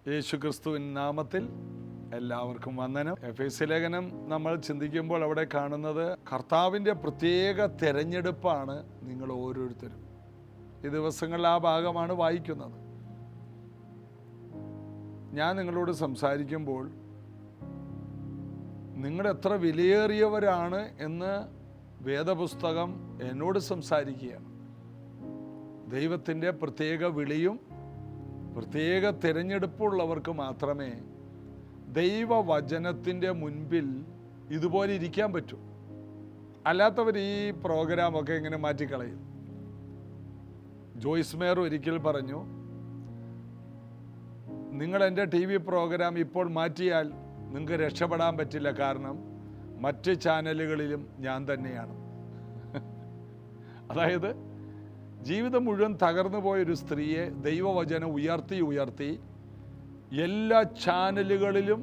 യേശുക്രിസ്തുവിൻ നാമത്തിൽ എല്ലാവർക്കും വന്ദനം. എഫേസ്യ ലേഖനം നമ്മൾ ചിന്തിക്കുമ്പോൾ അവിടെ കാണുന്നത് കർത്താവിൻ്റെ പ്രത്യേക തെരഞ്ഞെടുപ്പാണ് നിങ്ങൾ ഓരോരുത്തരും. ഈ ദിവസങ്ങളിൽ ആ ഭാഗമാണ് വായിക്കുന്നത്. ഞാൻ നിങ്ങളോട് സംസാരിക്കുമ്പോൾ നിങ്ങൾ എത്ര വിലയേറിയവരാണ് എന്ന് വേദപുസ്തകം എന്നോട് സംസാരിക്കുകയാണ്. ദൈവത്തിൻ്റെ പ്രത്യേക വിളിയും പ്രത്യേക തിരഞ്ഞെടുപ്പുള്ളവർക്ക് മാത്രമേ ദൈവവചനത്തിൻ്റെ മുൻപിൽ ഇതുപോലെ ഇരിക്കാൻ പറ്റൂ. അല്ലാത്തവർ ഈ പ്രോഗ്രാമൊക്കെ ഇങ്ങനെ മാറ്റിക്കളയും. ജോയ്സ് മേയർ ഒരിക്കൽ പറഞ്ഞു, നിങ്ങൾ എൻ്റെ TV പ്രോഗ്രാം ഇപ്പോൾ മാറ്റിയാൽ നിങ്ങൾക്ക് രക്ഷപ്പെടാൻ പറ്റില്ല, കാരണം മറ്റ് ചാനലുകളിലും ഞാൻ തന്നെയാണ്. അതായത് ജീവിതം മുഴുവൻ തകർന്നു പോയൊരു സ്ത്രീയെ ദൈവവചനം ഉയർത്തി എല്ലാ ചാനലുകളിലും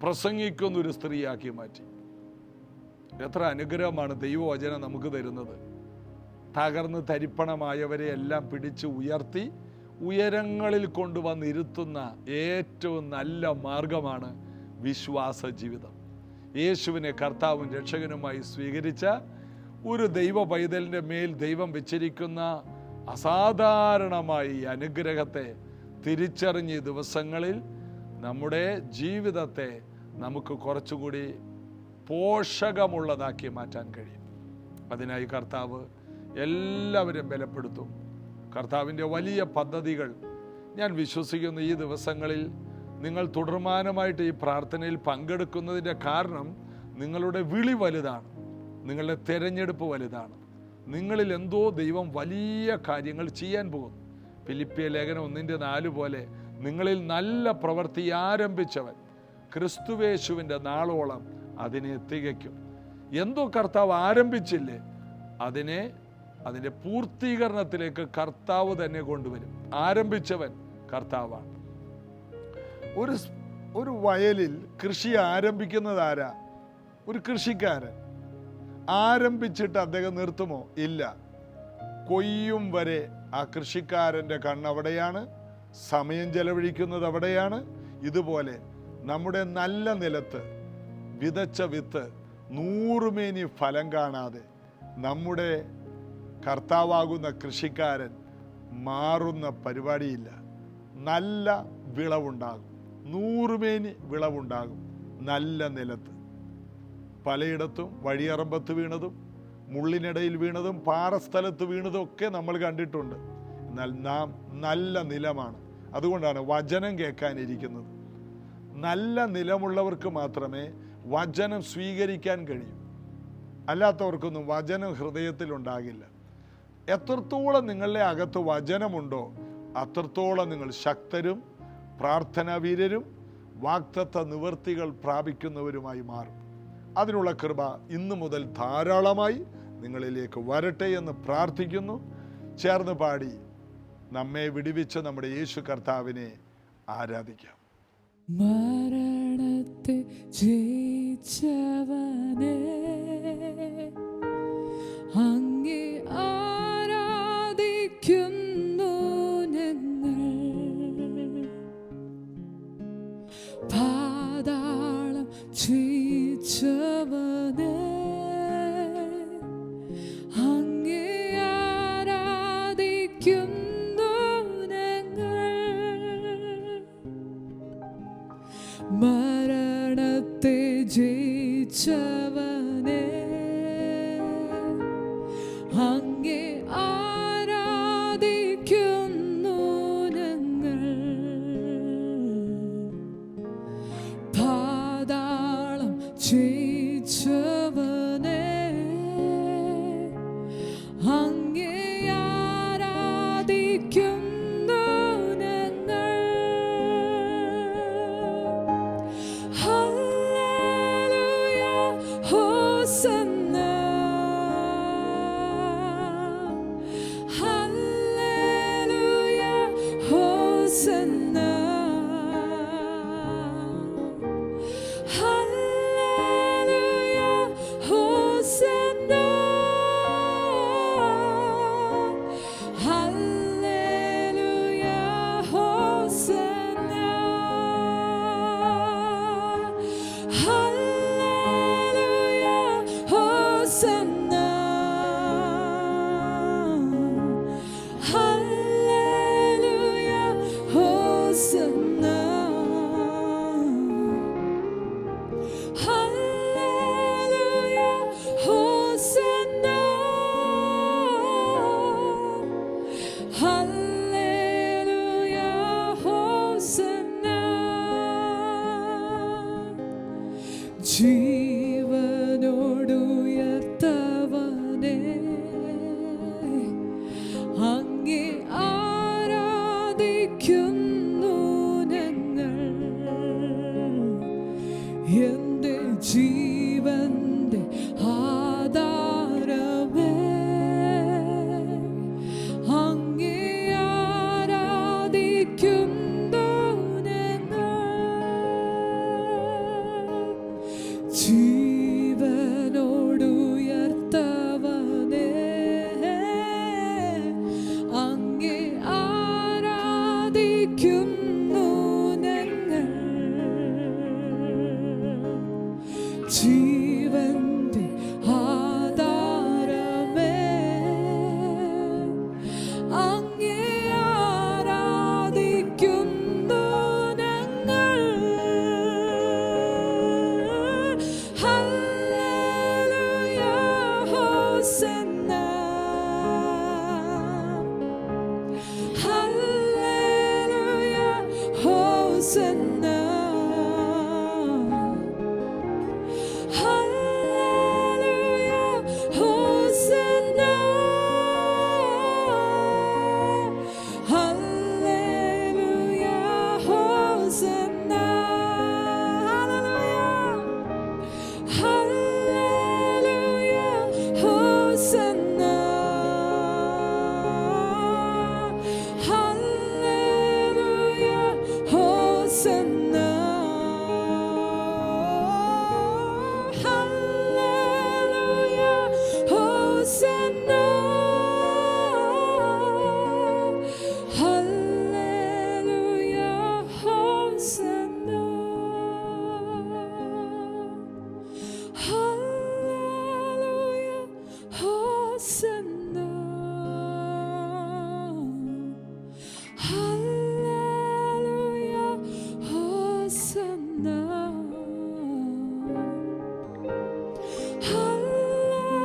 പ്രസംഗിക്കുന്നൊരു സ്ത്രീയാക്കി മാറ്റി. എത്ര അനുഗ്രഹമാണ് ദൈവവചനം നമുക്ക് തരുന്നത്. തകർന്ന് തരിപ്പണമായവരെ എല്ലാം പിടിച്ച് ഉയർത്തി ഉയരങ്ങളിൽ കൊണ്ടുവന്നിരുത്തുന്ന ഏറ്റവും നല്ല മാർഗമാണ് വിശ്വാസ ജീവിതം. യേശുവിനെ കർത്താവും രക്ഷകനുമായി സ്വീകരിച്ച ഒരു ദൈവ പൈതലിൻ്റെ മേൽ ദൈവം വെച്ചിരിക്കുന്ന അസാധാരണമായി അനുഗ്രഹത്തെ തിരിച്ചറിഞ്ഞ ദിവസങ്ങളിൽ നമ്മുടെ ജീവിതത്തെ നമുക്ക് കുറച്ചുകൂടി പോഷകമുള്ളതാക്കി മാറ്റാൻ കഴിയും. അതിനായി കർത്താവ് എല്ലാവരും ബലപ്പെടുത്തും. കർത്താവിൻ്റെ വലിയ പദ്ധതികൾ ഞാൻ വിശ്വസിക്കുന്നു. ഈ ദിവസങ്ങളിൽ നിങ്ങൾ തുടർമാനമായിട്ട് ഈ പ്രാർത്ഥനയിൽ പങ്കെടുക്കുന്നതിൻ്റെ കാരണം നിങ്ങളുടെ വിളി വലുതാണ്, നിങ്ങളുടെ തിരഞ്ഞെടുപ്പ് വലുതാണ്. നിങ്ങളിൽ എന്തോ ദൈവം വലിയ കാര്യങ്ങൾ ചെയ്യാൻ പോകുന്നു. ഫിലിപ്പിയ ലേഖനം 1:4 പോലെ നിങ്ങളിൽ നല്ല പ്രവൃത്തി ആരംഭിച്ചവൻ ക്രിസ്തുവേശുവിൻ്റെ നാളോളം അതിനെ തികയ്ക്കും. എന്തോ കർത്താവ് ആരംഭിച്ചില്ലേ, അതിൻ്റെ പൂർത്തീകരണത്തിലേക്ക് കർത്താവ് തന്നെ കൊണ്ടുവരും. ആരംഭിച്ചവൻ കർത്താവാണ്. ഒരു വയലിൽ കൃഷി ആരംഭിക്കുന്നത് ആരാ? ഒരു കൃഷിക്കാരൻ. ആരംഭിച്ചിട്ട് അദ്ദേഹം നിർത്തുമോ? ഇല്ല. കൊയ്യും വരെ ആ കൃഷിക്കാരൻ്റെ കണ്ണവിടെയാണ്, സമയം ചെലവഴിക്കുന്നത് അവിടെയാണ്. ഇതുപോലെ നമ്മുടെ നല്ല നിലത്ത് വിതച്ച വിത്ത് 100 മേനി ഫലം കാണാതെ നമ്മുടെ കർത്താവാകുന്ന കൃഷിക്കാരൻ മാറുന്ന പരിപാടിയില്ല. നല്ല വിളവുണ്ടാകും, 100 മേനി വിളവുണ്ടാകും നല്ല നിലത്ത്. പലയിടത്തും വഴിയറമ്പത്ത് വീണതും മുള്ളിനിടയിൽ വീണതും പാറസ്ഥലത്ത് വീണതും ഒക്കെ നമ്മൾ കണ്ടിട്ടുണ്ട്. എന്നാൽ നാം നല്ല നിലമാണ്. അതുകൊണ്ടാണ് വചനം കേൾക്കാനിരിക്കുന്നത്. നല്ല നിലമുള്ളവർക്ക് മാത്രമേ വചനം സ്വീകരിക്കാൻ കഴിയൂ. അല്ലാത്തവർക്കൊന്നും വചനം ഹൃദയത്തിൽ ഉണ്ടാകില്ല. എത്രത്തോളം നിങ്ങളുടെ അകത്ത് വചനമുണ്ടോ അത്രത്തോളം നിങ്ങൾ ശക്തരും പ്രാർത്ഥനാവീരരും വാഗ്ദത്ത നിവൃത്തികൾ പ്രാപിക്കുന്നവരുമായി മാറും. അതിനുള്ള കൃപ ഇന്നു മുതൽ ധാരാളമായി നിങ്ങളിലേക്ക് വരട്ടെ എന്ന് പ്രാർത്ഥിക്കുന്നു. ചേർന്ന് പാടി നമ്മെ വിടുവിച്ച നമ്മുടെ യേശു കർത്താവിനെ ആരാധിക്കാം. മരണത്തെ ജയിച്ചവനെ അങ്ങേ ആരാധിക്കുന്നു ഞങ്ങൾ. പാതാളം ജയിച്ചവനെ അങ്ങേ ആരാധിക്കുന്നു ഞങ്ങൾ. മരണത്തെ ജയിച്ചവനെ അങ്ങേ ആരാധിക്കുന്നു ഞങ്ങൾ. പാതാളം ജയിച്ചവനെ അങ്ങേ ആരാധിക്കുന്നു ഞങ്ങൾ. ഹല്ലേലൂയ, ജീവനോടുയർത്തവനെ അങ്ങേ ആരാധിക്കുന്നു ഞങ്ങൾ. എന്റെ ജീവന്റെ ആധാരമേ അങ്ങേ ആരാധിക്കുന്നു ഞങ്ങൾ. ജീവനോടുയർത്തവനെ അങ്ങേ ആരാധിക്കുന്നു ഞങ്ങൾ. ജീവന്റെ ആധാരമേ അങ്ങേ ആരാധിക്കുന്നു ഞങ്ങൾ. ഹല്ലേലൂയ ഹോസന്ന ഹല്ലേലൂയ ഹോസന്ന ഹല്ലേലൂയ ഹോസന്ന ഹല്ലേലൂയ ഹോസന്ന ഹല്ലേലൂയ ഹോസന്ന ഹല്ലേലൂയ ഹോസന്ന ഹല്ലേലൂയ ഹോസന്ന ഹല്ലേലൂയ ഹോസന്ന ഹല്ലേലൂയ ഹോസന്ന ഹല്ലേലൂയ ഹോസന്ന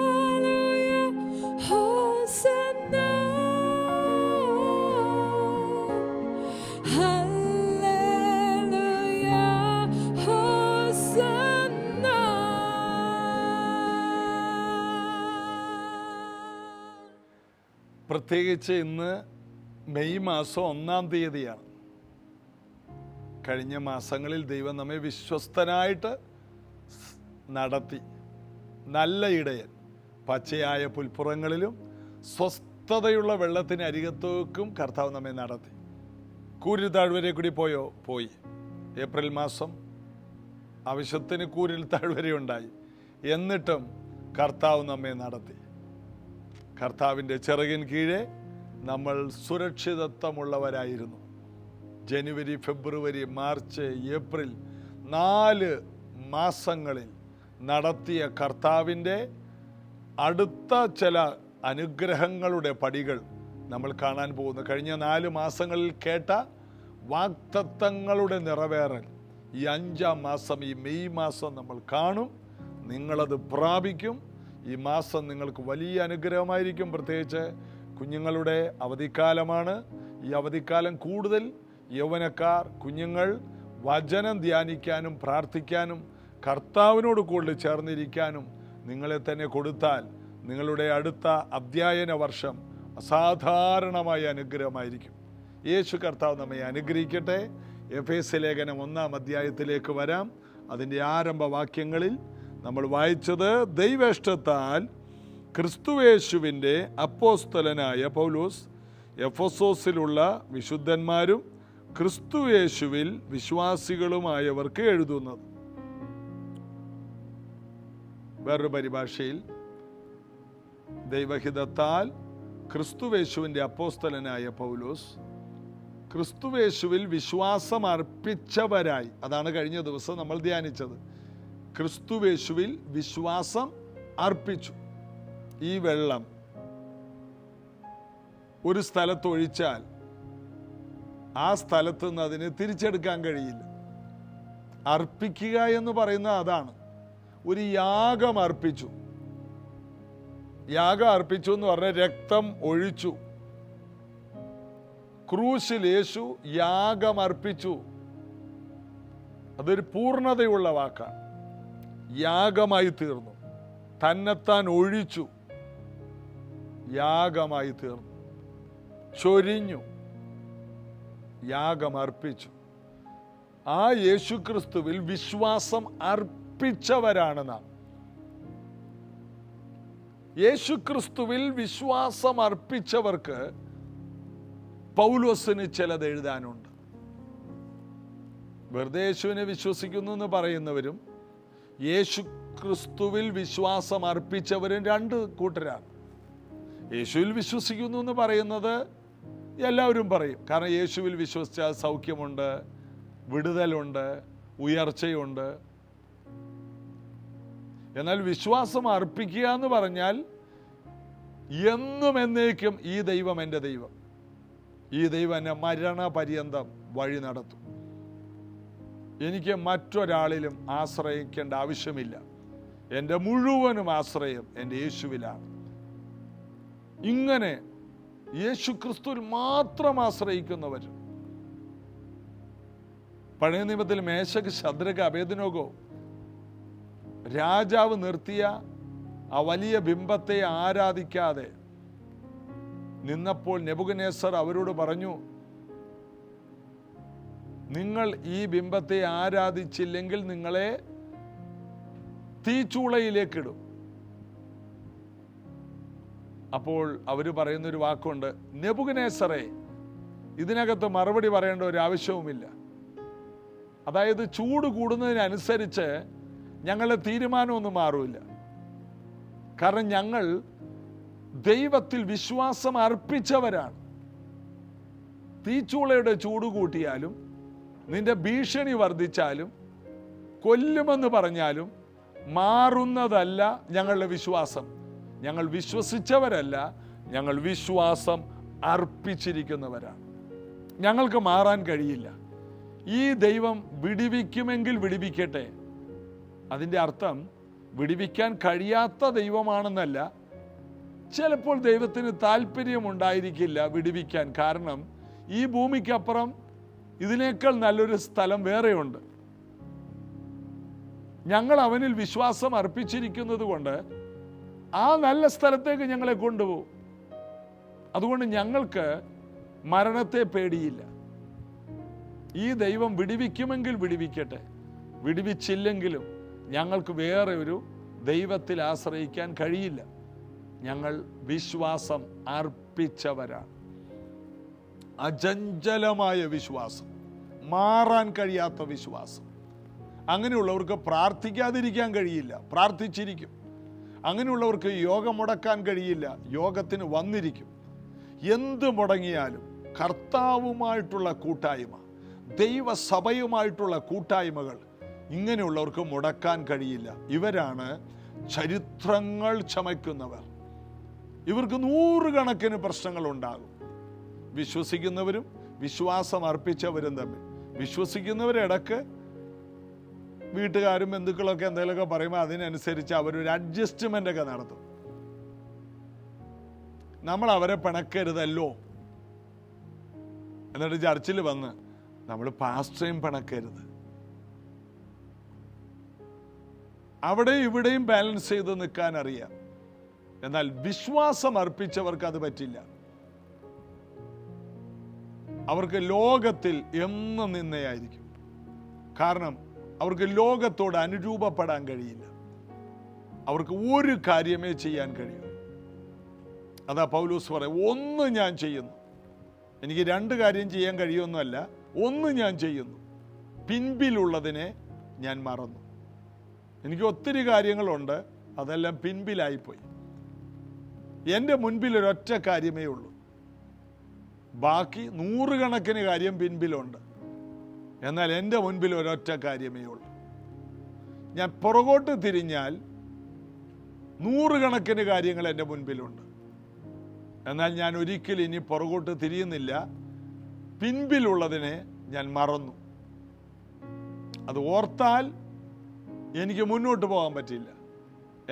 ഹല്ലേലൂയ ഹോസന്ന ഹല്ലേലൂയ ഹോസന്ന. പ്രത്യേകിച്ച് ഇന്ന് മെയ് മാസം 1-ാം തീയതിയാണ്. കഴിഞ്ഞ മാസങ്ങളിൽ ദൈവം നമ്മെ വിശ്വസ്തനായിട്ട് നടത്തി. നല്ല ഇടയൻ, പച്ചയായ പുൽപ്പുറങ്ങളിലും സ്വസ്ഥതയുള്ള വെള്ളത്തിന് അരികത്തേക്കും കർത്താവ് നമ്മെ നടത്തി. കൂരിൽ താഴ്വരെ കൂടി പോയോ? പോയി. ഏപ്രിൽ മാസം ആവശ്യത്തിന് കൂരിൽ താഴ്വര ഉണ്ടായി. എന്നിട്ടും കർത്താവ് നമ്മെ നടത്തി. കർത്താവിൻ്റെ ചിറകിൻ കീഴെ നമ്മൾ സുരക്ഷിതത്വമുള്ളവരായിരുന്നു. ജനുവരി, ഫെബ്രുവരി, മാർച്ച്, ഏപ്രിൽ 4 മാസങ്ങളിൽ നടത്തിയ കർത്താവിൻ്റെ അടുത്ത ചില അനുഗ്രഹങ്ങളുടെ പടികൾ നമ്മൾ കാണാൻ പോകുന്നു. കഴിഞ്ഞ 4 മാസങ്ങളിൽ കേട്ട വാഗ്ദത്തങ്ങളുടെ നിറവേറൽ ഈ 5-ാം മാസം, ഈ മെയ് മാസം നമ്മൾ കാണും. നിങ്ങളത് പ്രാപിക്കും. ഈ മാസം നിങ്ങൾക്ക് വലിയ അനുഗ്രഹമായിരിക്കും. പ്രത്യേകിച്ച് കുഞ്ഞുങ്ങളുടെ അവധിക്കാലമാണ്. ഈ അവധിക്കാലം കൂടുതൽ യൗവനക്കാർ, കുഞ്ഞുങ്ങൾ വചനം ധ്യാനിക്കാനും പ്രാർത്ഥിക്കാനും കർത്താവിനോട് കൂടുതൽ ചേർന്നിരിക്കാനും നിങ്ങളെ തന്നെ കൊടുത്താൽ നിങ്ങളുടെ അടുത്ത അധ്യയന വർഷം അസാധാരണമായ അനുഗ്രഹമായിരിക്കും. യേശു കർത്താവ് നമ്മെ അനുഗ്രഹിക്കട്ടെ. എഫേസ്യ ലേഖനം 1-ാം അധ്യായത്തിലേക്ക് വരാം. അതിൻ്റെ ആരംഭ വാക്യങ്ങളിൽ നമ്മൾ വായിച്ചത്, ദൈവേഷ്ടത്താൽ ക്രിസ്തുയേശുവിൻ്റെ അപ്പോസ്തലനായ പൗലോസ് എഫെസോസിലുള്ള വിശുദ്ധന്മാരും ക്രിസ്തുയേശുവിൽ വിശ്വാസികളുമായവർക്ക് എഴുതുന്നത്. വേറൊരു പരിഭാഷയിൽ, ദൈവഹിതത്താൽ ക്രിസ്തുയേശുവിൻ്റെ അപ്പോസ്തലനായ പൗലോസ് ക്രിസ്തുയേശുവിൽ വിശ്വാസം അർപ്പിച്ചവരായി, അതാണ് കഴിഞ്ഞ ദിവസം നമ്മൾ ധ്യാനിച്ചത്. ക്രിസ്തുയേശുവിൽ വിശ്വാസം അർപ്പിച്ചു. ഈ വെള്ളം ഒരു സ്ഥലത്തൊഴിച്ചാൽ ആ സ്ഥലത്ത് നിന്ന് അതിനെ തിരിച്ചെടുക്കാൻ കഴിയില്ല. അർപ്പിക്കുക എന്ന് പറയുന്നത് അതാണ്. ഒരു യാഗം അർപ്പിച്ചു. യാഗം അർപ്പിച്ചു എന്ന് പറഞ്ഞാൽ രക്തം ഒഴിച്ചു. ക്രൂശിൽ യേശു യാഗം അർപ്പിച്ചു. അതൊരു പൂർണ്ണതയുള്ള വാക്കാണ്. യാഗമായി തീർന്നു. തന്നെത്താൻ ഒഴിച്ചു, യാഗമായി തീർന്നു. ചൊരിഞ്ഞു, യാഗം അർപ്പിച്ചു. ആ യേശുക്രിസ്തുവിൽ വിശ്വാസം അർപ്പിച്ചവരാണ് നാം. യേശുക്രിസ്തുവിൽ വിശ്വാസം അർപ്പിച്ചവർക്ക് പൗലോസിന് ചിലത് എഴുതാനുണ്ട്. വെറുതെ യേശുവിനെ വിശ്വസിക്കുന്നു എന്ന് പറയുന്നവരും യേശുക്രിസ്തുവിൽ വിശ്വാസം അർപ്പിച്ചവരും രണ്ട് കൂട്ടരാണ്. യേശുവിൽ വിശ്വസിക്കുന്നു എന്ന് പറയുന്നത് എല്ലാവരും പറയും. കാരണം യേശുവിൽ വിശ്വസിച്ചാൽ സൗഖ്യമുണ്ട്, വിടുതലുണ്ട്, ഉയർച്ചയുണ്ട്. എന്നാൽ വിശ്വാസം അർപ്പിക്കുക എന്ന് പറഞ്ഞാൽ എന്നും എന്നേക്കും ഈ ദൈവം എൻ്റെ ദൈവം, ഈ ദൈവം എന്നെ മരണപര്യന്തം വഴി നടത്തും, എനിക്ക് മറ്റൊരാളിലും ആശ്രയിക്കേണ്ട ആവശ്യമില്ല, എൻ്റെ മുഴുവനും ആശ്രയം എൻ്റെ യേശുവിലാണ്. ഇങ്ങനെ യേശുക്രിസ്തുവിൽ മാത്രം ആശ്രയിക്കുന്നവർ. പഴയ നിയമത്തിൽ മേശക്ക്, ശദ്രക്ക്, അബേദ്നെഗോ രാജാവ് നിർത്തിയ ആ വലിയ ബിംബത്തെ ആരാധിക്കാതെ നിന്നപ്പോൾ നെബൂഖദ്നേസർ അവരോട് പറഞ്ഞു, നിങ്ങൾ ഈ ബിംബത്തെ ആരാധിച്ചില്ലെങ്കിൽ നിങ്ങളെ തീച്ചൂളയിലേക്കിടും. അപ്പോൾ അവർ പറയുന്നൊരു വാക്കുണ്ട്, നെബൂഖദ്നേസറേ, ഇതിനകത്ത് മറുപടി പറയേണ്ട ഒരു ആവശ്യവുമില്ല. അതായത് ചൂട് കൂടുന്നതിനനുസരിച്ച് ഞങ്ങളുടെ തീരുമാനമൊന്നും മാറില്ല. കാരണം ഞങ്ങൾ ദൈവത്തിൽ വിശ്വാസം അർപ്പിച്ചവരാണ്. തീച്ചൂളയുടെ ചൂട് കൂട്ടിയാലും, നിന്റെ ഭീഷണി വർദ്ധിച്ചാലും, കൊല്ലുമെന്ന് പറഞ്ഞാലും മാറുന്നതല്ല ഞങ്ങളുടെ വിശ്വാസം. ഞങ്ങൾ വിശ്വസിച്ചവരല്ല, ഞങ്ങൾ വിശ്വാസം അർപ്പിച്ചിരിക്കുന്നവരാണ്. ഞങ്ങൾക്ക് മാറാൻ കഴിയില്ല. ഈ ദൈവം വിടിവിക്കുമെങ്കിൽ വിടിവിക്കട്ടെ. അതിൻ്റെ അർത്ഥം വിടിവിക്കാൻ കഴിയാത്ത ദൈവമാണെന്നല്ല. ചിലപ്പോൾ ദൈവത്തിന് താല്പര്യമുണ്ടായിരിക്കില്ല വിടിവിക്കാൻ. കാരണം ഈ ഭൂമിക്കപ്പുറം ഇതിനേക്കാൾ നല്ലൊരു സ്ഥലം വേറെയുണ്ട്. ഞങ്ങൾ അവനിൽ വിശ്വാസം അർപ്പിച്ചിരിക്കുന്നത് കൊണ്ട് ആ നല്ല സ്ഥലത്തേക്ക് ഞങ്ങളെ കൊണ്ടുപോകും. അതുകൊണ്ട് ഞങ്ങൾക്ക് മരണത്തെ പേടിയില്ല. ഈ ദൈവം വിടിവിക്കുമെങ്കിൽ വിടിവിക്കട്ടെ, വിടിവിച്ചില്ലെങ്കിലും ഞങ്ങൾക്ക് വേറെ ഒരു ദൈവത്തിൽ ആശ്രയിക്കാൻ കഴിയില്ല. ഞങ്ങൾ വിശ്വാസം അർപ്പിച്ചവരാണ്. അചഞ്ചലമായ വിശ്വാസം, മാറാൻ കഴിയാത്ത വിശ്വാസം. അങ്ങനെയുള്ളവർക്ക് പ്രാർത്ഥിക്കാതിരിക്കാൻ കഴിയില്ല, പ്രാർത്ഥിച്ചിരിക്കും. അങ്ങനെയുള്ളവർക്ക് യോഗം മുടക്കാൻ കഴിയില്ല, യോഗത്തിന് വന്നിരിക്കും. എന്ത് മുടങ്ങിയാലും കർത്താവുമായിട്ടുള്ള കൂട്ടായ്മ, ദൈവസഭയുമായിട്ടുള്ള കൂട്ടായ്മകൾ ഇങ്ങനെയുള്ളവർക്ക് മുടക്കാൻ കഴിയില്ല. ഇവരാണ് ചരിത്രങ്ങൾ ചമയ്ക്കുന്നവർ. ഇവർക്ക് നൂറുകണക്കിന് പ്രശ്നങ്ങൾ ഉണ്ടാകും. വിശ്വസിക്കുന്നവരും വിശ്വാസം അർപ്പിച്ചവരും തമ്മിൽ. വിശ്വസിക്കുന്നവരിടക്ക് വീട്ടുകാരും ബന്ധുക്കളൊക്കെ എന്തെങ്കിലുമൊക്കെ പറയുമ്പോൾ അതിനനുസരിച്ച് അവരൊരു അഡ്ജസ്റ്റ്മെൻ്റ് ഒക്കെ നടത്തും. നമ്മൾ അവരെ പിണക്കരുതല്ലോ. എന്നിട്ട് ചർച്ചിൽ വന്ന് നമ്മൾ പാസ്റ്ററേയും പിണക്കരുത്. അവിടെ ഇവിടെയും ബാലൻസ് ചെയ്ത് നിൽക്കാൻ അറിയാം. എന്നാൽ വിശ്വാസം അർപ്പിച്ചവർക്ക് അത് പറ്റില്ല. അവർക്ക് ലോകത്തിൽ എന്നും നിന്നയായിരിക്കും. കാരണം അവർക്ക് ലോകത്തോട് അനുരൂപപ്പെടാൻ കഴിയില്ല. അവർക്ക് ഒരു കാര്യമേ ചെയ്യാൻ കഴിയൂ. അതാ പൗലോസ് പറയും, ഒന്ന് ഞാൻ ചെയ്യുന്നു. എനിക്ക് രണ്ട് കാര്യം ചെയ്യാൻ കഴിയുമെന്നല്ല, ഒന്ന് ഞാൻ ചെയ്യുന്നു, പിൻപിലുള്ളതിനെ ഞാൻ മറന്നു. എനിക്ക് ഒത്തിരി കാര്യങ്ങളുണ്ട്, അതെല്ലാം പിൻപിലായിപ്പോയി. എൻ്റെ മുൻപിൽ ഒരൊറ്റ കാര്യമേ ഉള്ളൂ. ബാക്കി നൂറുകണക്കിന് കാര്യം പിൻപിലുണ്ട്. എന്നാൽ എൻ്റെ മുൻപിൽ ഒരൊറ്റ കാര്യമേ ഉള്ളൂ. ഞാൻ പുറകോട്ട് തിരിഞ്ഞാൽ നൂറുകണക്കിന് കാര്യങ്ങൾ എൻ്റെ മുൻപിലുണ്ട്. എന്നാൽ ഞാൻ ഒരിക്കലും ഇനി പുറകോട്ട് തിരിയുന്നില്ല, പിൻപിലുള്ളതിനെ ഞാൻ മറന്നു. അത് ഓർത്താൽ എനിക്ക് മുന്നോട്ട് പോകാൻ പറ്റില്ല.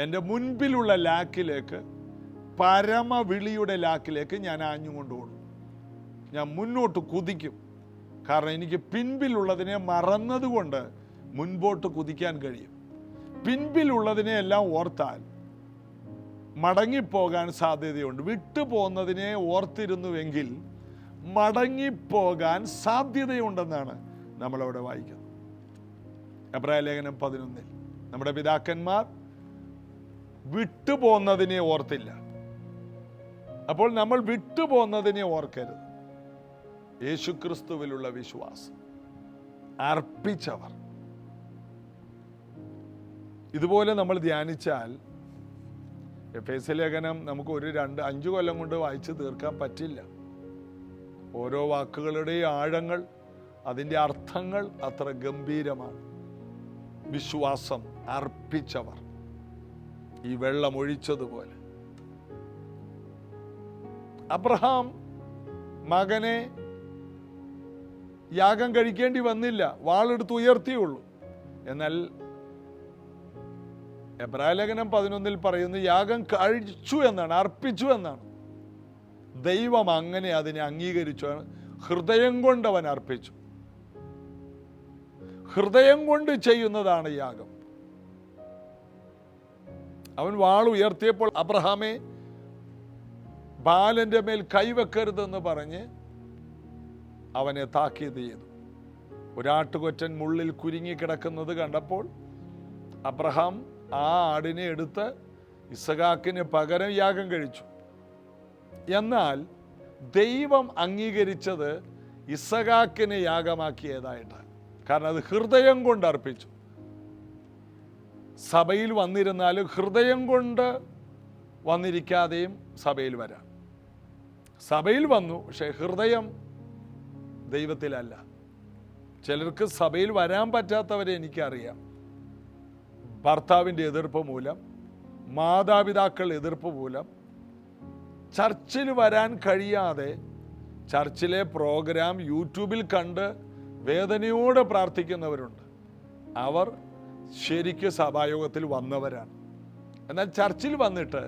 എൻ്റെ മുൻപിലുള്ള ലാക്കിലേക്ക്, പരമവിളിയുടെ ലാക്കിലേക്ക് ഞാൻ ആഞ്ഞുകൊണ്ടുപോകും. ഞാൻ മുന്നോട്ട് കുതിക്കും. കാരണം എനിക്ക് പിൻപിലുള്ളതിനെ മറന്നതുകൊണ്ട് മുൻപോട്ട് കുതിക്കാൻ കഴിയും. പിൻപിലുള്ളതിനെ എല്ലാം ഓർത്താൽ മടങ്ങിപ്പോകാൻ സാധ്യതയുണ്ട്. വിട്ടുപോകുന്നതിനെ ഓർത്തിരുന്നുവെങ്കിൽ മടങ്ങിപ്പോകാൻ സാധ്യതയുണ്ടെന്നാണ് നമ്മളവിടെ വായിക്കുന്നത്. എബ്രായ ലേഖനം 11 നമ്മുടെ പിതാക്കന്മാർ വിട്ടുപോകുന്നതിനെ ഓർത്തില്ല. അപ്പോൾ നമ്മൾ വിട്ടുപോകുന്നതിനെ ഓർക്കരുത്. യേശുക്രിസ്തുവിലുള്ള വിശ്വാസം അർപ്പിച്ചവർ. ഇതുപോലെ നമ്മൾ ധ്യാനിച്ചാൽ എഫേസ്യ ലേഖനം നമുക്ക് 5 കൊല്ലം കൊണ്ട് വായിച്ച് തീർക്കാൻ പറ്റില്ല. ഓരോ വാക്കുകളുടെയും ആഴങ്ങൾ, അതിൻ്റെ അർത്ഥങ്ങൾ അത്ര ഗംഭീരമാണ്. വിശ്വാസം അർപ്പിച്ചവർ ഈ വെള്ളം ഒഴിച്ചതുപോലെ. അബ്രഹാം മകനെ യാഗം കഴിക്കേണ്ടി വന്നില്ല, വാളെടുത്ത് ഉയർത്തിയുള്ളൂ. എന്നാൽ എബ്രായ ലേഖനം 11 പറയുന്നു യാഗം കഴിച്ചു എന്നാണ്, അർപ്പിച്ചു എന്നാണ്. ദൈവം അങ്ങനെ അതിനെ അംഗീകരിച്ചു. ഹൃദയം കൊണ്ട് അവൻ അർപ്പിച്ചു. ഹൃദയം കൊണ്ട് ചെയ്യുന്നതാണ് യാഗം. അവൻ വാൾ ഉയർത്തിയപ്പോൾ അബ്രഹാമേ ബാലന്റെ മേൽ കൈവെക്കരുതെന്ന് പറഞ്ഞ് അവനെ താക്കീത് ചെയ്തു. ഒരാട്ടുകൊറ്റൻ മുള്ളിൽ കുരുങ്ങിക്കിടക്കുന്നത് കണ്ടപ്പോൾ അബ്രഹാം ആ ആടിനെ എടുത്ത് ഇസഹാക്കിന് പകരം യാഗം കഴിച്ചു. എന്നാൽ ദൈവം അംഗീകരിച്ചത് ഇസഹാക്കിനെ യാഗമാക്കിയതായിട്ടാണ്. കാരണം അത് ഹൃദയം കൊണ്ട് അർപ്പിച്ചു. സഭയിൽ വന്നിരുന്നാലും ഹൃദയം കൊണ്ട് വന്നിരിക്കാതെയും സഭയിൽ വരാം. സഭയിൽ വന്നു, പക്ഷെ ഹൃദയം ദൈവത്തിലല്ല. ചിലർക്ക് സഭയിൽ വരാൻ പറ്റാത്തവരെ എനിക്കറിയാം. ഭർത്താവിൻ്റെ എതിർപ്പ് മൂലം, മാതാപിതാക്കളുടെ എതിർപ്പ് മൂലം ചർച്ചിൽ വരാൻ കഴിയാതെ ചർച്ചിലെ പ്രോഗ്രാം യൂട്യൂബിൽ കണ്ട് വേദനയോടെ പ്രാർത്ഥിക്കുന്നവരുണ്ട്. അവർ ശരിക്കും സഭായോഗത്തിൽ വന്നവരാണ്. എന്നാൽ ചർച്ചിൽ വന്നിട്ട്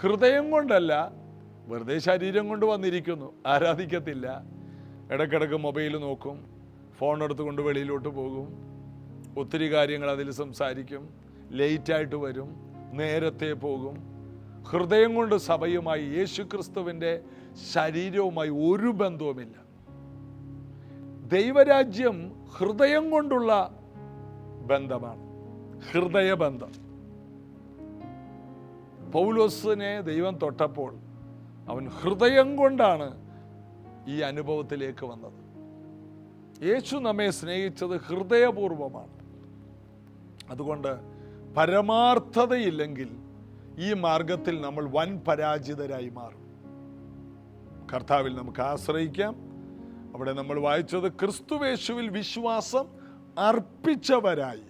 ഹൃദയം കൊണ്ടല്ല, വെറുതെ ശരീരം കൊണ്ട് വന്നിരിക്കുന്നു, ആരാധിക്കത്തില്ല. ഇടയ്ക്കിടയ്ക്ക് മൊബൈൽ നോക്കും, ഫോൺ എടുത്തുകൊണ്ട് വെളിയിലോട്ട് പോകും, ഒത്തിരി കാര്യങ്ങൾ അതിൽ സംസാരിക്കും, ലേറ്റായിട്ട് വരും, നേരത്തെ പോകും. ഹൃദയം കൊണ്ട് സഭയുമായി, യേശുക്രിസ്തുവിൻ്റെ ശരീരവുമായി ഒരു ബന്ധവുമില്ല. ദൈവരാജ്യം ഹൃദയം കൊണ്ടുള്ള ബന്ധമാണ്, ഹൃദയബന്ധം. പൗലോസിനെ ദൈവം തൊട്ടപ്പോൾ അവൻ ഹൃദയം കൊണ്ടാണ് ഈ അനുഭവത്തിലേക്ക് വന്നത്. യേശു നമ്മെ സ്നേഹിച്ചത് ഹൃദയപൂർവമാണ്. അതുകൊണ്ട് പരമാർത്ഥതയില്ലെങ്കിൽ ഈ മാർഗത്തിൽ നമ്മൾ വൻ പരാജിതരായി മാറും. കർത്താവിൽ നമുക്ക് ആശ്രയിക്കാം. അവിടെ നമ്മൾ വായിച്ചത് ക്രിസ്തുവേശുവിൽ വിശ്വാസം അർപ്പിച്ചവരായി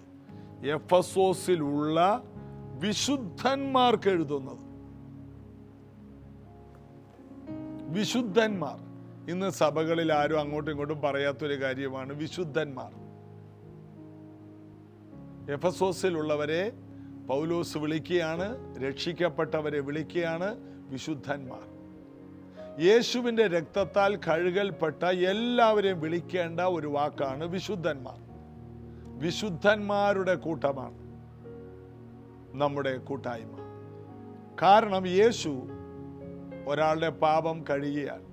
എഫെസോസിലുള്ള വിശുദ്ധന്മാർക്ക് എഴുതുന്നത്. വിശുദ്ധന്മാർ ഇന്ന് സഭകളിൽ ആരും അങ്ങോട്ടും ഇങ്ങോട്ടും പറയാത്തൊരു കാര്യമാണ് വിശുദ്ധന്മാർ. എഫെസോസിലുള്ളവരെ പൗലോസ് വിളിക്കുകയാണ്, രക്ഷിക്കപ്പെട്ടവരെ വിളിക്കുകയാണ് വിശുദ്ധന്മാർ. യേശുവിൻ്റെ രക്തത്താൽ കഴുകൽപ്പെട്ട എല്ലാവരെയും വിളിക്കേണ്ട ഒരു വാക്കാണ് വിശുദ്ധന്മാർ. വിശുദ്ധന്മാരുടെ കൂട്ടമാണ് നമ്മുടെ കൂട്ടായ്മ. കാരണം യേശു ഒരാളുടെ പാപം കഴുകിയാൽ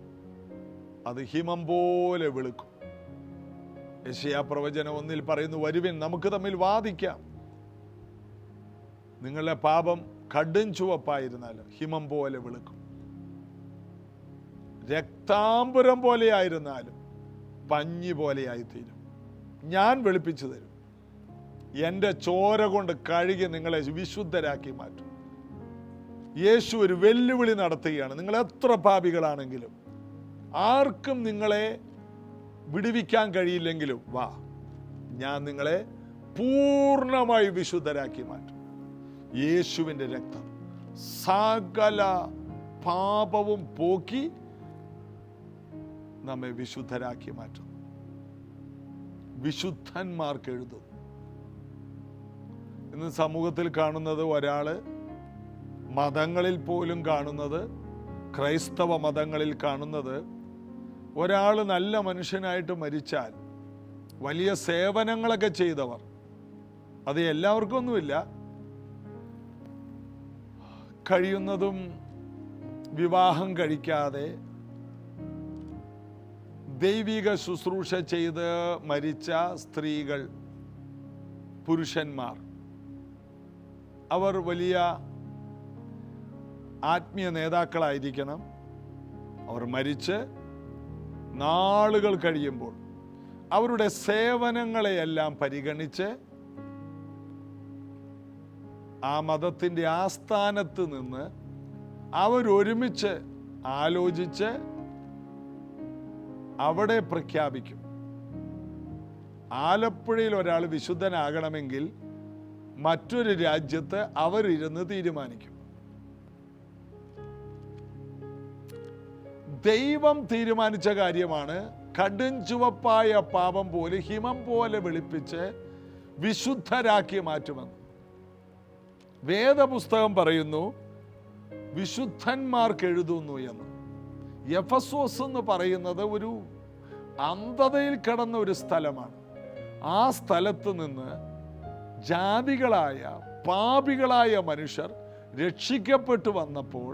അത് ഹിമം പോലെ വെളുക്കും. യെശയ്യാ പ്രവചനം 1 പറയുന്നു, വരുവിൻ നമുക്ക് തമ്മിൽ വാദിക്കാം. നിങ്ങളുടെ പാപം കടും ചുവപ്പായിരുന്നാലും ഹിമം പോലെ വെളുക്കും. രക്താംബരം പോലെയായിരുന്നാലും പഞ്ഞി പോലെയായിത്തീരും. ഞാൻ വെളുപ്പിച്ചു തരും. എൻ്റെ ചോര കൊണ്ട് കഴുകി നിങ്ങളെ വിശുദ്ധരാക്കി മാറ്റും. യേശു ഒരു വെല്ലുവിളി നടത്തുകയാണ്. നിങ്ങൾ എത്ര പാപികളാണെങ്കിലും, ആർക്കും നിങ്ങളെ വിടുവിക്കാൻ കഴിയില്ലെങ്കിലും വാ, ഞാൻ നിങ്ങളെ പൂർണ്ണമായി വിശുദ്ധരാക്കി മാറ്റും. യേശുവിൻ്റെ രക്തം സകല പാപവും പോക്കി നമ്മെ വിശുദ്ധരാക്കി മാറ്റുന്നു. വിശുദ്ധന്മാർക്ക് എഴുതുന്നു. ഇന്ന് സമൂഹത്തിൽ കാണുന്നത്, ഒരാള് മതങ്ങളിൽ പോലും കാണുന്നത്, ക്രൈസ്തവ മതങ്ങളിൽ കാണുന്നത്, ഒരാൾ നല്ല മനുഷ്യനായിട്ട് മരിച്ചാൽ വലിയ സേവനങ്ങളൊക്കെ ചെയ്തവർ, അത് എല്ലാവർക്കും ഒന്നുമില്ല, കഴിയുന്നതും വിവാഹം കഴിക്കാതെ ദൈവിക ശുശ്രൂഷ ചെയ്ത് മരിച്ച സ്ത്രീകൾ, പുരുഷന്മാർ, അവർ വലിയ ആത്മീയ നേതാക്കളായിരിക്കണം. അവർ മരിച്ച് നാളുകൾ കഴിയുമ്പോൾ അവരുടെ സേവനങ്ങളെയെല്ലാം പരിഗണിച്ച് ആ മതത്തിൻ്റെ ആസ്ഥാനത്ത് നിന്ന് അവരൊരുമിച്ച് ആലോചിച്ച് അവിടെ പ്രഖ്യാപിക്കും. ആലപ്പുഴയിൽ ഒരാൾ വിശുദ്ധനാകണമെങ്കിൽ മറ്റൊരു രാജ്യത്ത് അവരിരുന്ന് തീരുമാനിക്കും. ദൈവം തീരുമാനിച്ച കാര്യമാണ് കടും ചുവപ്പായ പാപം പോലെ ഹിമം പോലെ വെളുപ്പിച്ച് വിശുദ്ധരാക്കി മാറ്റുമെന്ന്. വേദപുസ്തകം പറയുന്നു വിശുദ്ധന്മാർക്ക് എഴുതുന്നു എന്ന്. എഫെസോസ് എന്ന് പറയുന്നത് ഒരു അന്ധതയിൽ കിടന്ന ഒരു സ്ഥലമാണ്. ആ സ്ഥലത്ത് നിന്ന് ജാതികളായ പാപികളായ മനുഷ്യർ രക്ഷിക്കപ്പെട്ടു വന്നപ്പോൾ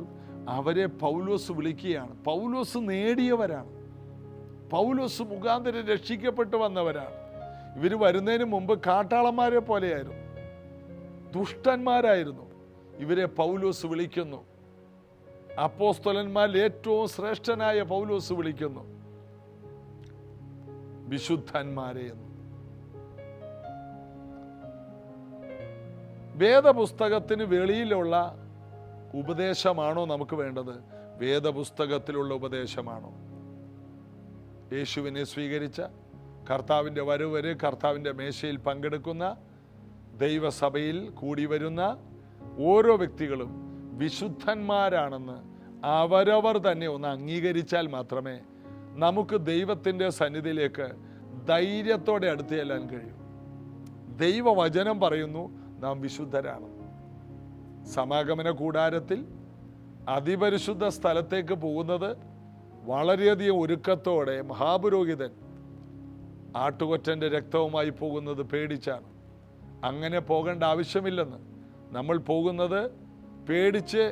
അവരെ പൗലോസ് വിളിക്കുകയാണ്. പൗലോസ് നേടിയവരാണ്, പൗലോസ് മുഖാന്തരം രക്ഷിക്കപ്പെട്ടു വന്നവരാണ്. ഇവർ വരുന്നതിന് മുമ്പ് കാട്ടാളന്മാരെ പോലെയായിരുന്നു, ദുഷ്ടന്മാരായിരുന്നു. ഇവരെ പൗലോസ് വിളിക്കുന്നു. അപ്പോസ്തലന്മാരിൽ ഏറ്റവും ശ്രേഷ്ഠനായ പൗലോസ് വിളിക്കുന്നു വിശുദ്ധന്മാരെ എന്ന്. വേദപുസ്തകത്തിന് വെളിയിലുള്ള ഉപദേശമാണോ നമുക്ക് വേണ്ടത്? വേദപുസ്തകത്തിലുള്ള ഉപദേശമാണോ? യേശുവിനെ സ്വീകരിച്ച, കർത്താവിൻ്റെ വരവ് വരെ കർത്താവിൻ്റെ മേശയിൽ പങ്കെടുക്കുന്ന, ദൈവസഭയിൽ കൂടി വരുന്ന ഓരോ വ്യക്തികളും വിശുദ്ധന്മാരാണെന്ന് അവരവർ തന്നെ ഒന്ന് അംഗീകരിച്ചാൽ മാത്രമേ നമുക്ക് ദൈവത്തിൻ്റെ സന്നിധിയിലേക്ക് ധൈര്യത്തോടെ അടുത്ത് ചെല്ലാൻ കഴിയും. ദൈവവചനം പറയുന്നു നാം വിശുദ്ധരാണ്. സമാഗമന കൂടാരത്തിൽ അതിപരിശുദ്ധ സ്ഥലത്തേക്ക് പോകുന്നത് വളരെയധികം ഒരുക്കത്തോടെ മഹാപുരോഹിതൻ ആട്ടുകൊറ്റൻ്റെ രക്തവുമായി പോകുന്നത് പേടിച്ചാണ്. അങ്ങനെ പോകേണ്ട ആവശ്യമില്ലെന്ന്. നമ്മൾ പോകുന്നത് പേടിച്ച്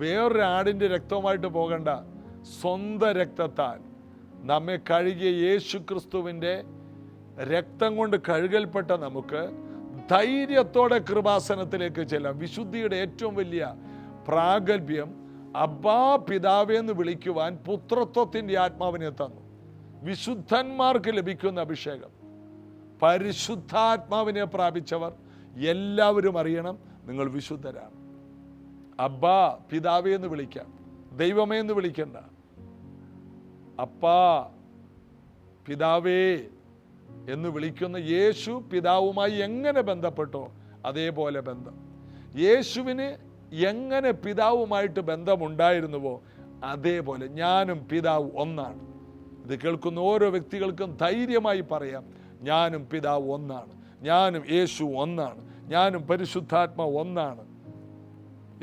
വേറൊരു ആടിൻ്റെ രക്തവുമായിട്ട് പോകണ്ട, സ്വന്തം രക്തത്താൽ നമ്മെ കഴുകിയ യേശു ക്രിസ്തുവിൻ്റെ രക്തം കൊണ്ട് കഴുകൽപ്പെട്ട നമുക്ക് ധൈര്യത്തോടെ കൃപാസനത്തിലേക്ക് ചെല്ലാം. വിശുദ്ധിയുടെ ഏറ്റവും വലിയ പ്രാഗൽഭ്യം അബ്ബാ പിതാവേ എന്ന് വിളിക്കുവാൻ പുത്രത്വത്തിൻ്റെ ആത്മാവിനെ തന്നു. വിശുദ്ധന്മാർക്ക് ലഭിക്കുന്ന അഭിഷേകം, പരിശുദ്ധാത്മാവിനെ പ്രാപിച്ചവർ എല്ലാവരും അറിയണം നിങ്ങൾ വിശുദ്ധരാണ്. അബ്ബാ പിതാവേ എന്ന് വിളിക്കാം, ദൈവമേ എന്ന് വിളിക്കണ്ട. അപ്പാ പിതാവേ എന്ന് വിളിക്കുന്ന യേശു പിതാവുമായി എങ്ങനെ ബന്ധപ്പെട്ടോ അതേപോലെ ബന്ധം. യേശുവിന് എങ്ങനെ പിതാവുമായിട്ട് ബന്ധമുണ്ടായിരുന്നുവോ അതേപോലെ ഞാനും പിതാവ് ഒന്നാണ്. ഇത് കേൾക്കുന്ന ഓരോ വ്യക്തികൾക്കും ധൈര്യമായി പറയാം, ഞാനും പിതാവ് ഒന്നാണ്, ഞാനും യേശു ഒന്നാണ്, ഞാനും പരിശുദ്ധാത്മാവ് ഒന്നാണ്.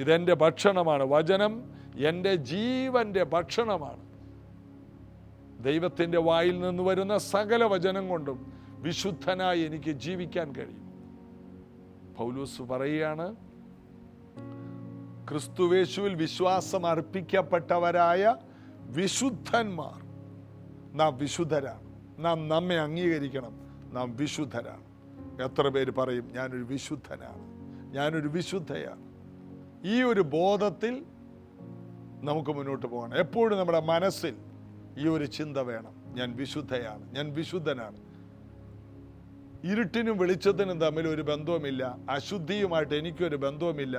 ഇതെൻ്റെ ഭക്ഷണമാണ്, വചനം എൻ്റെ ജീവൻ്റെ ഭക്ഷണമാണ്. ദൈവത്തിൻ്റെ വായിൽ നിന്ന് വരുന്ന സകല വചനം കൊണ്ടും വിശുദ്ധനായി എനിക്ക് ജീവിക്കാൻ കഴിയും. പൗലോസ് പറയുകയാണ്, ക്രിസ്തുവേശുവിൽ വിശ്വാസം അർപ്പിക്കപ്പെട്ടവരായ വിശുദ്ധന്മാർ നാം വിശുദ്ധരാണ്. നാം നമ്മെ അംഗീകരിക്കണം, നാം വിശുദ്ധരാണ്. എത്ര പേര് പറയും ഞാനൊരു വിശുദ്ധനാണ്, ഞാനൊരു വിശുദ്ധയാണ്? ഈ ഒരു ബോധത്തിൽ നമുക്ക് മുന്നോട്ട് പോകണം. എപ്പോഴും നമ്മുടെ മനസ്സിൽ ഈ ഒരു ചിന്ത വേണം, ഞാൻ വിശുദ്ധയാണ്, ഞാൻ വിശുദ്ധനാണ്. ഇരുട്ടിനും വെളിച്ചത്തിനും തമ്മിൽ ഒരു ബന്ധവുമില്ല, അശുദ്ധിയുമായിട്ട് എനിക്കൊരു ബന്ധവുമില്ല.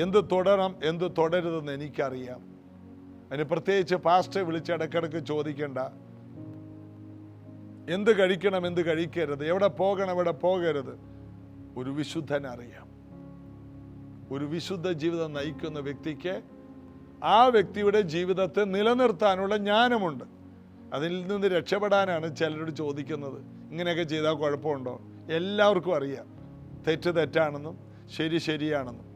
എന്ത് തുടരണം എന്ത് തുടരുതെന്ന് എനിക്കറിയാം. അതിന് പ്രത്യേകിച്ച് പാസ്റ്ററെ വിളിച്ച് ഇടയ്ക്കിടയ്ക്ക് ചോദിക്കേണ്ട. എന്ത് കഴിക്കണം എന്ത് കഴിക്കരുത്, എവിടെ പോകണം എവിടെ പോകരുത്, ഒരു വിശുദ്ധനറിയാം. ഒരു വിശുദ്ധ ജീവിതം നയിക്കുന്ന വ്യക്തിക്ക് ആ വ്യക്തിയുടെ ജീവിതത്തെ നിലനിർത്താനുള്ള ജ്ഞാനമുണ്ട്. അതിൽ നിന്ന് രക്ഷപ്പെടാനാണ് ചിലരോട് ചോദിക്കുന്നത്, ഇങ്ങനെയൊക്കെ ചെയ്താൽ കുഴപ്പമുണ്ടോ? എല്ലാവർക്കും അറിയാം തെറ്റ് തെറ്റാണെന്നും ശരി ശരിയാണെന്നും.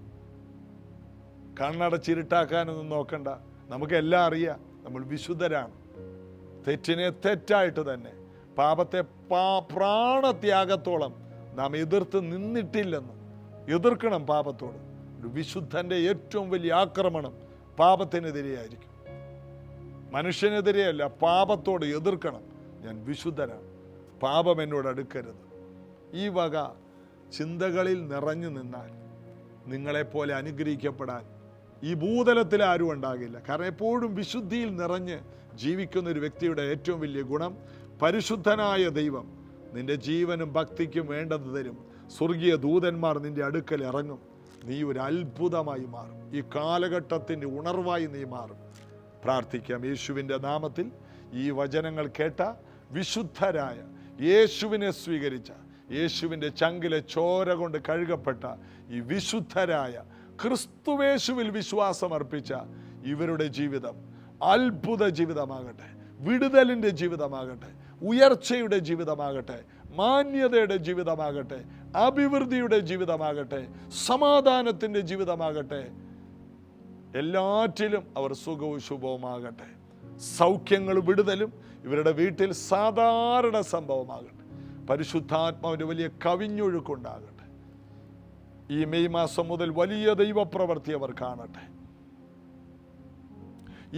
കണ്ണടച്ചിരുട്ടാക്കാനൊന്നും നോക്കണ്ട, നമുക്കെല്ലാം അറിയാം. നമ്മൾ വിശുദ്ധരാണ്. തെറ്റിനെ തെറ്റായിട്ട് തന്നെ, പാപത്തെ പ്രാണത്യാഗത്തോളം നാം എതിർത്ത് നിന്നിട്ടില്ലെന്ന്. എതിർക്കണം പാപത്തോട്. ഒരു വിശുദ്ധൻ്റെ ഏറ്റവും വലിയ ആക്രമണം പാപത്തിനെതിരെയായിരിക്കും. മനുഷ്യനെതിരെയല്ല, പാപത്തോട് എതിർക്കണം. ഞാൻ വിശുദ്ധനാണ്, പാപം എന്നോട് അടുക്കരുത്. ഈ വക ചിന്തകളിൽ നിറഞ്ഞു നിന്നാൽ നിങ്ങളെപ്പോലെ അനുഗ്രഹിക്കപ്പെടാൻ ഈ ഭൂതലത്തിൽ ആരും ഉണ്ടാകില്ല. കാരണം എപ്പോഴും വിശുദ്ധിയിൽ നിറഞ്ഞ് ജീവിക്കുന്ന ഒരു വ്യക്തിയുടെ ഏറ്റവും വലിയ ഗുണം, പരിശുദ്ധനായ ദൈവം നിന്റെ ജീവനും ഭക്തിക്കും വേണ്ടത് തരും. സ്വർഗീയ ദൂതന്മാർ നിന്റെ അടുക്കൽ ഇറങ്ങും. നീ ഒരു അത്ഭുതമായി മാറും. ഈ കാലഘട്ടത്തിൻ്റെ ഉണർവായി നീ മാറും. പ്രാർത്ഥിക്കാം. യേശുവിൻ്റെ നാമത്തിൽ ഈ വചനങ്ങൾ കേട്ട വിശുദ്ധരായ, യേശുവിനെ സ്വീകരിച്ച, യേശുവിൻ്റെ ചങ്കിലെ ചോര കൊണ്ട് കഴുകപ്പെട്ട ഈ വിശുദ്ധരായ, ക്രിസ്തുവേശുവിൽ വിശ്വാസം അർപ്പിച്ച ഇവരുടെ ജീവിതം അത്ഭുത ജീവിതമാകട്ടെ, വിടുതലിൻ്റെ ജീവിതമാകട്ടെ, ഉയർച്ചയുടെ ജീവിതമാകട്ടെ, മാന്യതയുടെ ജീവിതമാകട്ടെ, അഭിവൃദ്ധിയുടെ ജീവിതമാകട്ടെ, സമാധാനത്തിൻ്റെ ജീവിതമാകട്ടെ. എല്ലാറ്റിലും അവർ സുഖവും ശുഭവുമാകട്ടെ. സൗഖ്യങ്ങളും വിടുതലും ഇവരുടെ വീട്ടിൽ സാധാരണ സംഭവമാകട്ടെ. പരിശുദ്ധാത്മാവിൻ്റെ വലിയ കവിഞ്ഞൊഴുക്കുണ്ടാകട്ടെ. ഈ മെയ് മാസം മുതൽ വലിയ ദൈവപ്രവൃത്തി അവർ കാണട്ടെ.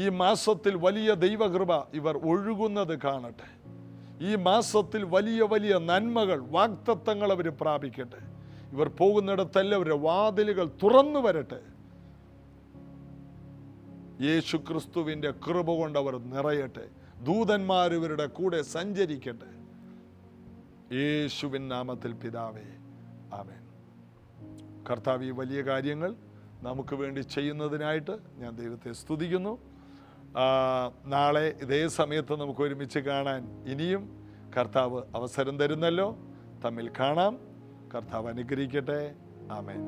ഈ മാസത്തിൽ വലിയ ദൈവകൃപ ഇവർ ഒഴുകുന്നത് കാണട്ടെ. ഈ മാസത്തിൽ വലിയ വലിയ നന്മകൾ, വാഗ്ദത്തങ്ങൾ അവർ പ്രാപിക്കട്ടെ. ഇവർ പോകുന്നിടത്തെല്ലാം അവരുടെ വാതിലുകൾ തുറന്നു വരട്ടെ. യേശു ക്രിസ്തുവിൻ്റെ കൃപ കൊണ്ട് അവർ നിറയട്ടെ. ദൂതന്മാർ ഇവരുടെ കൂടെ സഞ്ചരിക്കട്ടെ. യേശുവിൻ നാമത്തിൽ പിതാവേ, ആമേൻ. കർത്താവ് ഈ വലിയ കാര്യങ്ങൾ നമുക്ക് വേണ്ടി ചെയ്യുന്നതിനായിട്ട് ഞാൻ ദൈവത്തെ സ്തുതിക്കുന്നു. നാളെ ഇതേ സമയത്ത് നമുക്ക് ഒരുമിച്ച് കാണാൻ ഇനിയും കർത്താവ് അവസരം തരുന്നല്ലോ. തമ്മിൽ കാണാം. കർത്താവ് അനുഗ്രഹിക്കട്ടെ. ആമേൻ.